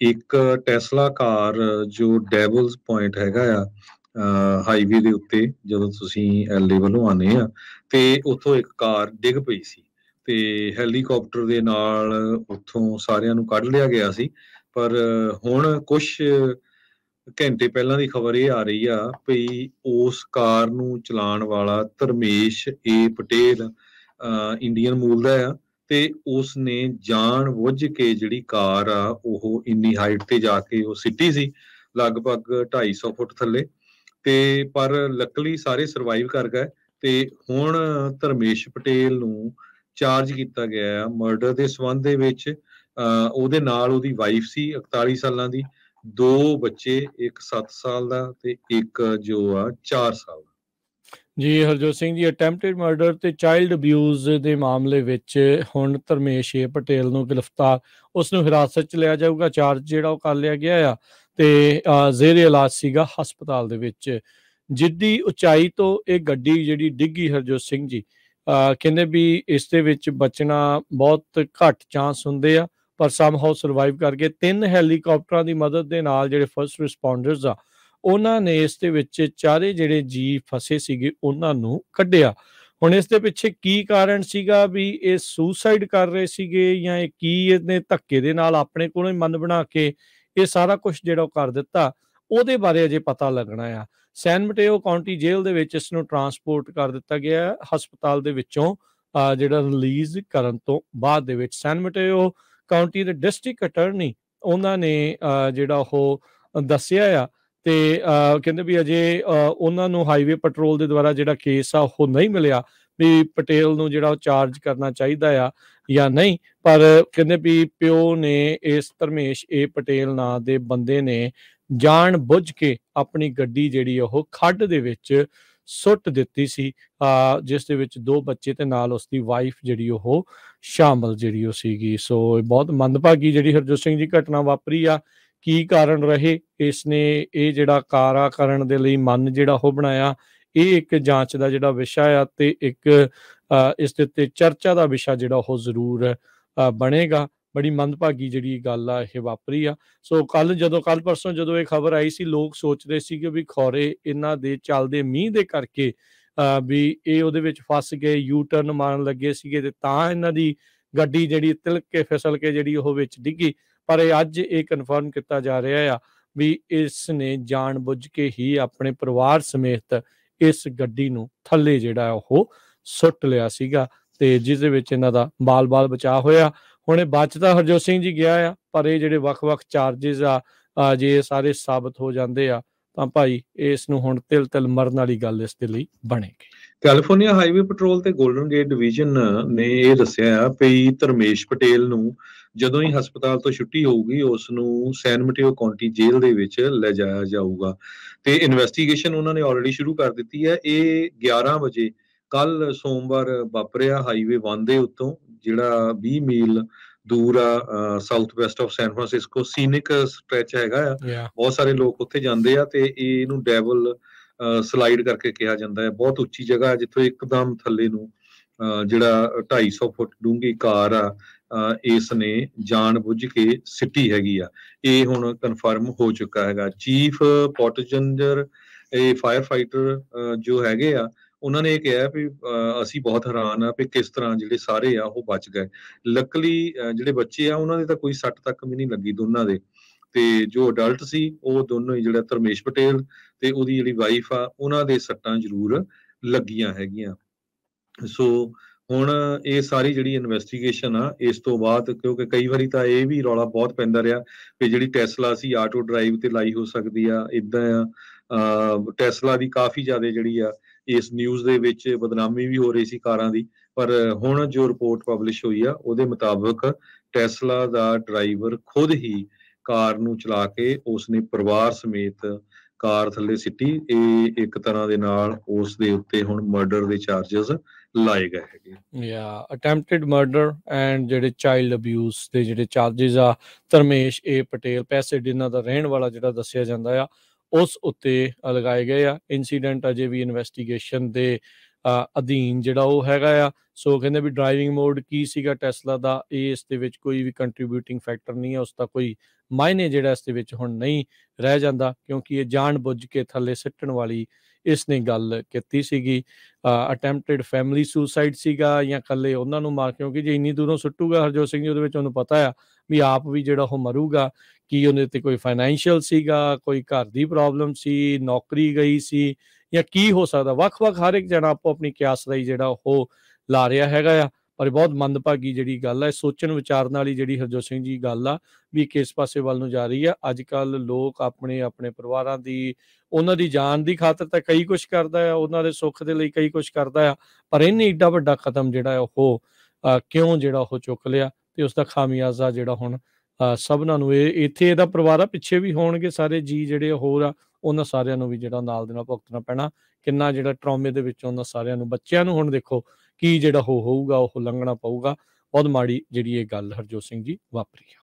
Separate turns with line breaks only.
ਇੱਕ ਟੈਸਲਾ ਕਾਰ ਜੋ ਡੈਵਲਸ ਪੁਆਇੰਟ ਹੈਗਾ ਆ ਹਾਈਵੇ ਦੇ ਉੱਤੇ, ਜਦੋਂ ਤੁਸੀਂ LA ਵੱਲੋਂ ਆਉਂਦੇ ਆ ਤੇ ਉੱਥੋਂ ਇੱਕ ਕਾਰ ਡਿੱਗ ਪਈ ਸੀ ਤੇ ਹੈਲੀਕਾਪਟਰ ਦੇ ਨਾਲ ਉੱਥੋਂ ਸਾਰਿਆਂ ਨੂੰ ਕੱਢ ਲਿਆ ਗਿਆ ਸੀ। ਪਰ ਹੁਣ ਕੁਛ ਘੰਟੇ ਪਹਿਲਾਂ ਦੀ ਖਬਰ ਇਹ ਆ ਰਹੀ ਆ ਵੀ ਉਸ ਕਾਰ ਨੂੰ ਚਲਾਉਣ ਵਾਲਾ ਧਰਮੇਸ਼ ਪਟੇਲ ਇੰਡੀਅਨ ਮੂਲ ਦਾ ਆ ਤੇ ਉਸ ਨੇ ਜਾਣ ਬੁੱਝ ਕੇ ਜਿਹੜੀ ਕਾਰ ਆ ਉਹ ਇੰਨੀ ਹਾਈਟ ਤੇ ਜਾ ਕੇ ਉਹ ਸਿੱਟੀ ਸੀ, ਲਗਭਗ 250 ਫੁੱਟ ਥੱਲੇ। ਤੇ ਪਰ ਲੱਕਲੀ ਸਾਰੇ ਸਰਵਾਈਵ ਕਰ ਗਏ ਤੇ ਹੁਣ ਧਰਮੇਸ਼ ਪਟੇਲ ਨੂੰ ਚਾਰਜ ਕੀਤਾ ਗਿਆ ਆ ਮਰਡਰ ਦੇ ਸੰਬੰਧ ਦੇ ਵਿੱਚ। ਉਹਦੇ ਨਾਲ ਉਹਦੀ ਵਾਈਫ ਸੀ 41 ਸਾਲਾਂ ਦੀ, 2 ਬੱਚੇ, ਇੱਕ 7 ਸਾਲ ਦਾ ਤੇ ਇੱਕ ਜੋ ਆ 4 ਸਾਲ ਦਾ।
ਜੀ ਹਰਜੋਤ ਸਿੰਘ ਜੀ, ਅਟੈਂਪਟਡ ਮਰਡਰ ਤੇ ਚਾਈਲਡ ਅਬਿਊਜ਼ ਦੇ ਮਾਮਲੇ ਵਿੱਚ ਹੁਣ ਧਰਮੇਸ਼ ਪਟੇਲ ਨੂੰ ਗ੍ਰਿਫਤਾਰ, ਉਸ ਨੂੰ ਹਿਰਾਸਤ 'ਚ ਲਿਆ ਜਾਊਗਾ। ਚਾਰਜ ਜਿਹੜਾ ਉਹ ਕਰ ਲਿਆ ਗਿਆ ਆ ਤੇ ਜ਼ੇਰੇ ਇਲਾਜ ਸੀਗਾ ਹਸਪਤਾਲ ਦੇ ਵਿੱਚ। ਜਿੱਡੀ ਉਚਾਈ ਤੋਂ ਇਹ ਗੱਡੀ ਜਿਹੜੀ ਡਿੱਗੀ ਹਰਜੋਤ ਸਿੰਘ ਜੀ, ਕਹਿੰਦੇ ਵੀ ਇਸ ਦੇ ਵਿੱਚ ਬਚਣਾ ਬਹੁਤ ਘੱਟ ਚਾਂਸ ਹੁੰਦੇ ਆ, ਪਰ ਸਮਹਾਉ ਸਰਵਾਈਵ ਕਰ ਗਏ। 3 ਹੈਲੀਕਾਪਟਰਾਂ ਦੀ ਮਦਦ ਦੇ ਨਾਲ ਜਿਹੜੇ ਫਸਟ ਰਿਸਪੌਂਡਰਸ ਆ ਉਹਨਾਂ ਨੇ ਇਸ ਦੇ ਵਿੱਚ ਚਾਰੇ ਜਿਹੜੇ ਜੀ ਫਸੇ ਸੀਗੇ ਉਹਨਾਂ ਨੂੰ ਕੱਢਿਆ। ਹੁਣ ਇਸ ਦੇ ਪਿੱਛੇ ਕੀ ਕਾਰਨ ਸੀਗਾ, ਵੀ ਇਹ ਸੁਸਾਈਡ ਕਰ ਰਹੇ ਸੀਗੇ ਜਾਂ ਇਹ ਕੀ ਇਹਨੇ ਧੱਕੇ ਦੇ ਨਾਲ ਆਪਣੇ ਕੋਲੋਂ ਹੀ ਮਨ ਬਣਾ ਕੇ ਇਹ ਸਾਰਾ ਕੁਝ ਜਿਹੜਾ ਉਹ ਕਰ ਦਿੱਤਾ, ਉਹਦੇ ਬਾਰੇ ਅਜੇ ਪਤਾ ਲੱਗਣਾ ਆ। ਸੈਨ ਮਟੇਓ ਕਾਉਂਟੀ ਜੇਲ੍ਹ ਦੇ ਵਿੱਚ ਇਸ ਨੂੰ ਟਰਾਂਸਪੋਰਟ ਕਰ ਦਿੱਤਾ ਗਿਆ ਹਸਪਤਾਲ ਦੇ ਵਿੱਚੋਂ ਜਿਹੜਾ ਰਿਲੀਜ਼ ਕਰਨ ਤੋਂ ਬਾਅਦ ਦੇ ਵਿੱਚ। ਸੈਨ ਮਟੇਓ ਕਾਉਂਟੀ ਦੇ ਡਿਸਟ੍ਰਿਕਟ ਅਟਰਨੀ ਉਹਨਾਂ ਨੇ ਜਿਹੜਾ ਉਹ ਦੱਸਿਆ ਆ ਤੇ ਕਹਿੰਦੇ ਵੀ ਅਜੇ ਉਹਨਾਂ ਨੂੰ ਹਾਈਵੇ ਪੈਟਰੋਲ ਦੇ ਦੁਆਰਾ ਜਿਹੜਾ ਕੇਸ ਆ ਉਹ ਨਹੀਂ ਮਿਲਿਆ ਵੀ ਪਟੇਲ ਨੂੰ ਜਿਹੜਾ ਉਹ ਚਾਰਜ ਕਰਨਾ ਚਾਹੀਦਾ ਆ ਜਾਂ ਨਹੀਂ। ਪਰ ਕਹਿੰਦੇ ਵੀ ਪਿਓ ਨੇ ਇਸ ਧਰਮੇਸ਼ ਪਟੇਲ ਨਾਂ ਦੇ ਬੰਦੇ ਨੇ ਜਾਣ ਬੁੱਝ ਕੇ ਆਪਣੀ ਗੱਡੀ ਜਿਹੜੀ ਉਹ ਖੱਡ ਦੇ ਵਿੱਚ ਸੁੱਟ ਦਿੱਤੀ ਸੀ, ਜਿਸ ਦੇ ਵਿੱਚ 2 ਬੱਚੇ ਤੇ ਨਾਲ ਉਸਦੀ ਵਾਈਫ ਜਿਹੜੀ ਉਹ ਸ਼ਾਮਲ ਜਿਹੜੀ ਉਹ ਸੀਗੀ। ਸੋ ਬਹੁਤ ਮੰਦਭਾਗੀ ਜਿਹੜੀ ਹਰਜੋਤ ਸਿੰਘ ਜੀ ਘਟਨਾ ਵਾਪਰੀ ਆ। ਕੀ ਕਾਰਨ ਰਹੇ ਇਸ ਨੇ ਇਹ ਜਿਹੜਾ ਕਾਰਾ ਕਰਨ ਦੇ ਲਈ ਮਨ ਜਿਹੜਾ ਉਹ ਬਣਾਇਆ, ਇਹ ਇੱਕ ਜਾਂਚ ਦਾ ਜਿਹੜਾ ਵਿਸ਼ਾ ਆ ਤੇ ਇੱਕ ਇਸ ਦੇ ਉੱਤੇ ਚਰਚਾ ਦਾ ਵਿਸ਼ਾ ਜਿਹੜਾ ਉਹ ਜ਼ਰੂਰ ਬਣੇਗਾ। ਬੜੀ ਮੰਦਭਾਗੀ ਜਿਹੜੀ ਗੱਲ ਆ ਇਹ ਵਾਪਰੀ ਆ। ਸੋ ਕੱਲ ਪਰਸੋਂ ਜਦੋਂ ਇਹ ਖਬਰ ਆਈ ਸੀ, ਲੋਕ ਸੋਚਦੇ ਸੀ ਕਿ ਵੀ ਖੌਰੇ ਇਹਨਾਂ ਦੇ ਚੱਲਦੇ ਮੀਂਹ ਦੇ ਕਰਕੇ ਵੀ ਇਹ ਉਹਦੇ ਵਿੱਚ ਫਸ ਗਏ, ਯੂ ਟਰਨ ਮਾਰਨ ਲੱਗੇ ਸੀਗੇ ਤੇ ਤਾਂ ਇਹਨਾਂ ਦੀ ਗੱਡੀ ਜਿਹੜੀ ਤਿਲਕ ਕੇ ਫਿਸਲ ਕੇ ਜਿਹੜੀ ਉਹ ਵਿੱਚ ਡਿੱਗੀ। ਪਰ ਅੱਜ ਇਹ ਕਨਫਰਮ ਕੀਤਾ ਜਾ ਰਿਹਾ ਆ ਵੀ ਇਸ ਨੇ ਜਾਣ ਬੁੱਝ ਕੇ ਹੀ ਆਪਣੇ ਪਰਿਵਾਰ ਸਮੇਤ ਇਸ ਗੱਡੀ ਨੂੰ ਥੱਲੇ ਜਿਹੜਾ ਉਹ ਸੁੱਟ ਲਿਆ ਸੀਗਾ ਤੇ ਜਿਸ ਦੇ ਵਿੱਚ ਇਹਨਾਂ ਦਾ ਬਾਲ ਬਚਾਅ ਹੋਇਆ। ਹੁਣ ਇਹ ਬਚਦਾ ਹਰਜੋਤ ਸਿੰਘ ਜੀ ਗਿਆ ਆ, ਪਰ ਇਹ ਜਿਹੜੇ ਵੱਖ-ਵੱਖ ਚਾਰਜਿਸ ਆ ਜੇ ਸਾਰੇ ਸਾਬਤ ਹੋ ਜਾਂਦੇ ਆ ਤਾਂ ਭਾਈ ਇਸ ਨੂੰ ਹੁਣ ਤਿਲ ਮਰਨ ਵਾਲੀ ਗੱਲ ਇਸ ਦੇ ਲਈ ਬਣੇਗੀ।
ਕੈਲੀਫੋਰਨੀਆ ਹਾਈਵੇ ਪੈਟਰੋਲ ਤੇ ਗੋਲਡਨ ਗੇਟ ਡਿਵੀਜ਼ਨ ਨੇ ਇਹ ਦੱਸਿਆ ਆ ਵੀ ਧਰਮੇਸ਼ ਪਟੇਲ ਨੂੰ ਜਦੋਂ ਹੀ ਹਸਪਤਾਲ ਤੋਂ ਛੁੱਟੀ ਹੋਊਗੀ ਉਸ ਨੂੰ ਸੈਨ ਮਟੇਓ ਕਾਉਂਟੀ ਜੇਲ੍ਹ ਦੇ ਵਿੱਚ ਲੈ ਜਾਇਆ ਜਾਊਗਾ ਤੇ ਇਨਵੈਸਟੀਗੇਸ਼ਨ ਉਹਨਾਂ ਨੇ ਆਲਰੇਡੀ ਸ਼ੁਰੂ ਕਰ ਦਿੱਤੀ ਹੈ। ਇਹ 11 ਵਜੇ ਕੱਲ ਸੋਮਵਾਰ ਵਾਪਰਿਆ ਹਾਈਵੇ 1 ਦੇ ਉੱਤੋਂ, ਜਿਹੜਾ 20 ਮੀਲ ਦੂਰ ਆ south west of San Francisco. Scenic stretch ਹੈਗਾ ਆ, ਬਹੁਤ ਸਾਰੇ ਲੋਕ ਉੱਥੇ ਜਾਂਦੇ ਆ ਤੇ ਇਹਨੂੰ ਡੈਵਲ ਸਲਾਈਡ ਕਰਕੇ ਕਿਹਾ ਜਾਂਦਾ ਹੈ। ਬਹੁਤ ਉੱਚੀ ਜਗ੍ਹਾ ਜਿੱਥੋਂ ਇੱਕਦਮ ਥੱਲੇ ਨੂੰ ਜਿਹੜਾ 250 ਫੁੱਟ ਡੂੰਘੀ ਕਾਰ ਆ ਇਸ ਨੇ ਜਾਣ ਬੁੱਝ ਕੇ ਸਿੱਟੀ ਹੈਗੀ ਆ। ਇਹ ਹੁਣ ਕਨਫਰਮ ਹੋ ਚੁੱਕਾ ਹੈਗਾ। ਚੀਫ ਪੋਟਜੰਜਰ ਇਹ ਫਾਇਰ ਫਾਈਟਰ ਜੋ ਹੈਗੇ ਆ ਉਹਨਾਂ ਨੇ ਇਹ ਕਿਹਾ ਵੀ ਅਸੀਂ ਬਹੁਤ ਹੈਰਾਨ ਆ ਵੀ ਕਿਸ ਤਰ੍ਹਾਂ ਜਿਹੜੇ ਸਾਰੇ ਆ ਉਹ ਬਚ ਗਏ। ਲੱਕਲੀ ਜਿਹੜੇ ਬੱਚੇ ਆ ਉਹਨਾਂ ਦੇ ਤਾਂ ਕੋਈ ਸੱਟ ਤੱਕ ਵੀ ਨਹੀਂ ਲੱਗੀ ਦੋਨਾਂ ਦੇ, ਤੇ ਜੋ ਅਡਲਟ ਸੀ ਉਹ ਦੋਨੋਂ ਹੀ, ਜਿਹੜਾ ਧਰਮੇਸ਼ ਪਟੇਲ ਤੇ ਉਹਦੀ ਜਿਹੜੀ ਵਾਈਫ ਆ, ਉਹਨਾਂ ਦੇ ਸੱਟਾਂ ਜ਼ਰੂਰ ਲੱਗੀਆਂ ਹੈਗੀਆਂ। ਸੋ ਹੁਣ ਇਹ ਸਾਰੀ ਜਿਹੜੀ ਇਨਵੈਸਟੀਗੇਸ਼ਨ ਆ ਇਸ ਤੋਂ ਬਾਅਦ, ਕਿਉਂਕਿ ਕਈ ਵਾਰੀ ਤਾਂ ਇਹ ਵੀ ਰੌਲਾ ਬਹੁਤ ਪੈਂਦਾ ਰਿਹਾ ਕਿ ਜਿਹੜੀ ਟੈਸਲਾ ਸੀ ਆਟੋ ਡਰਾਈਵ ਤੇ ਲਾਈ ਹੋ ਸਕਦੀ ਆ, ਇੱਦਾਂ ਆ ਟੈਸਲਾ ਦੀ ਕਾਫੀ ਜ਼ਿਆਦਾ ਜਿਹੜੀ ਆ ਇਸ ਨਿਊਜ਼ ਦੇ ਵਿੱਚ ਬਦਨਾਮੀ ਵੀ ਹੋ ਰਹੀ ਸੀ ਕਾਰਾਂ ਦੀ। ਪਰ ਹੁਣ ਜੋ ਰਿਪੋਰਟ ਪਬਲਿਸ਼ ਹੋਈ ਆ ਉਹਦੇ ਮੁਤਾਬਕ ਟੈਸਲਾ ਦਾ ਡਰਾਈਵਰ ਖੁਦ ਹੀ ਕਾਰ ਨੂੰ ਚਲਾ ਕੇ ਉਸਨੇ ਪਰਿਵਾਰ ਸਮੇਤ ਕਾਰ ਥੱਲੇ ਸਿੱਟੀ। ਇਹ ਇੱਕ ਤਰ੍ਹਾਂ ਦੇ ਨਾਲ ਉਸ ਦੇ ਉੱਤੇ ਹੁਣ ਮਰਡਰ ਦੇ ਚਾਰजेस ਲਾਏ ਗਏ ਹੈਗੇ।
ਅਟੈਂਪਟਡ ਮਰਡਰ ਐਂਡ ਜਿਹੜੇ ਚਾਈਲਡ ਅਬਿਊਜ਼ ਦੇ ਜਿਹੜੇ ਚਾਰजेस ਆ ਧਰਮੇਸ਼ ਪਟੇਲ ਪੈਸੇਡੀਨਾ ਦਾ ਰਹਿਣ ਵਾਲਾ ਜਿਹੜਾ ਦੱਸਿਆ ਜਾਂਦਾ ਆ ਉਸ ਉੱਤੇ ਲਗਾਏ ਗਏ ਆ। ਇਨਸੀਡੈਂਟ ਅਜੇ ਵੀ ਇਨਵੈਸਟੀਗੇਸ਼ਨ ਦੇ ਅਧੀਨ ਜਿਹੜਾ ਉਹ ਹੈਗਾ ਆ। ਸੋ ਕਹਿੰਦੇ ਵੀ ਡਰਾਈਵਿੰਗ ਮੋਡ ਕੀ ਸੀਗਾ ਟੈਸਲਾ ਦਾ, ਇਹ ਇਸ ਦੇ ਵਿੱਚ ਕੋਈ ਵੀ ਕੰਟਰੀਬਿਊਟਿੰਗ ਫੈਕਟਰ ਨਹੀਂ ਹੈ, ਉਸਦਾ ਕੋਈ ਮਾਇਨੇ ਜਿਹੜਾ ਇਸ ਦੇ ਵਿੱਚ ਹੁਣ ਨਹੀਂ ਰਹਿ ਜਾਂਦਾ, ਕਿਉਂਕਿ ਇਹ ਜਾਣ ਬੁੱਝ ਕੇ ਥੱਲੇ ਸਿੱਟਣ ਵਾਲੀ ਇਸਨੇ ਗੱਲ ਕੀਤੀ ਸੀਗੀ। ਅਟੈਂਪਟਡ ਫੈਮਿਲੀ ਸੁਸਾਈਡ ਸੀਗਾ ਜਾਂ ਇਕੱਲੇ ਉਹਨਾਂ ਨੂੰ ਮਾਰ, ਕਿਉਂਕਿ ਜੇ ਇੰਨੀ ਦੂਰੋਂ ਸੁੱਟੂਗਾ ਹਰਜੋਤ ਸਿੰਘ ਜੀ, ਉਹਦੇ ਵਿੱਚ ਉਹਨੂੰ ਪਤਾ ਆ ਵੀ ਆਪ ਵੀ ਜਿਹੜਾ ਉਹ ਮਰੂਗਾ। ਕੀ ਉਹਦੇ ਤੇ ਕੋਈ ਫਾਈਨੈਂਸ਼ੀਅਲ ਸੀਗਾ, ਕੋਈ ਘਰ ਦੀ ਪ੍ਰੋਬਲਮ ਸੀ, ਨੌਕਰੀ ਗਈ ਸੀ, ਜਾਂ ਕੀ ਹੋ ਸਕਦਾ। ਵੱਖ-ਵੱਖ ਹਰ ਇੱਕ ਜਣਾ ਆਪੋ ਆਪਣੀ ਕਿਆਸਰਾਈ ਜਿਹੜਾ ਉਹ ਲਾ ਰਿਹਾ ਹੈਗਾ ਆ। ਪਰ ਬਹੁਤ ਮੰਦਭਾਗੀ ਜਿਹੜੀ ਗੱਲ ਹੈ, ਸੋਚਣ ਵਿਚਾਰਨ ਵਾਲੀ ਜਿਹੜੀ ਹਰਜੋਤ ਸਿੰਘ ਜੀ ਗੱਲ ਆ ਵੀ ਕਿਸ ਪਾਸੇ ਵੱਲ ਨੂੰ ਜਾ ਰਹੀ ਆ। ਅੱਜ ਕੱਲ੍ਹ ਲੋਕ ਆਪਣੇ ਆਪਣੇ ਪਰਿਵਾਰਾਂ ਦੀ, ਉਹਨਾਂ ਦੀ ਜਾਨ ਦੀ ਖਾਤਰ ਤਾਂ ਕਈ ਕੁਛ ਕਰਦਾ ਆ, ਉਹਨਾਂ ਦੇ ਸੁੱਖ ਦੇ ਲਈ ਕਈ ਕੁਛ ਕਰਦਾ ਆ, ਪਰ ਇਹਨੇ ਏਡਾ ਵੱਡਾ ਕਦਮ ਜਿਹੜਾ ਉਹ ਕਿਉਂ ਜਿਹੜਾ ਉਹ ਚੁੱਕ ਲਿਆ, ਤੇ ਉਸਦਾ ਖਾਮਿਆਜ਼ਾ ਜਿਹੜਾ ਹੁਣ ਸਭਨਾਂ ਨੂੰ, ਇਹ ਇੱਥੇ ਇਹਦਾ ਪਰਿਵਾਰ ਆ, ਪਿੱਛੇ ਵੀ ਹੋਣਗੇ ਸਾਰੇ ਜੀ ਜਿਹੜੇ ਹੋਰ ਆ, ਉਹਨਾਂ ਸਾਰਿਆਂ ਨੂੰ ਵੀ ਜਿਹੜਾ ਨਾਲ ਦੇ ਨਾਲ ਭੁਗਤਣਾ ਪੈਣਾ। ਕਿੰਨਾ ਜਿਹੜਾ ਟਰੌਮੇ ਦੇ ਵਿੱਚ ਉਹਨਾਂ ਸਾਰਿਆਂ ਨੂੰ, ਬੱਚਿਆਂ ਨੂੰ ਹੁਣ ਦੇਖੋ ਕੀ ਜਿਹੜਾ ਉਹ ਹੋਊਗਾ, ਉਹ ਲੰਘਣਾ ਪਊਗਾ। ਬਹੁਤ ਮਾੜੀ ਜਿਹੜੀ ਇਹ ਗੱਲ ਹਰਜੋਤ ਸਿੰਘ ਜੀ ਵਾਪਰੀ ਆ।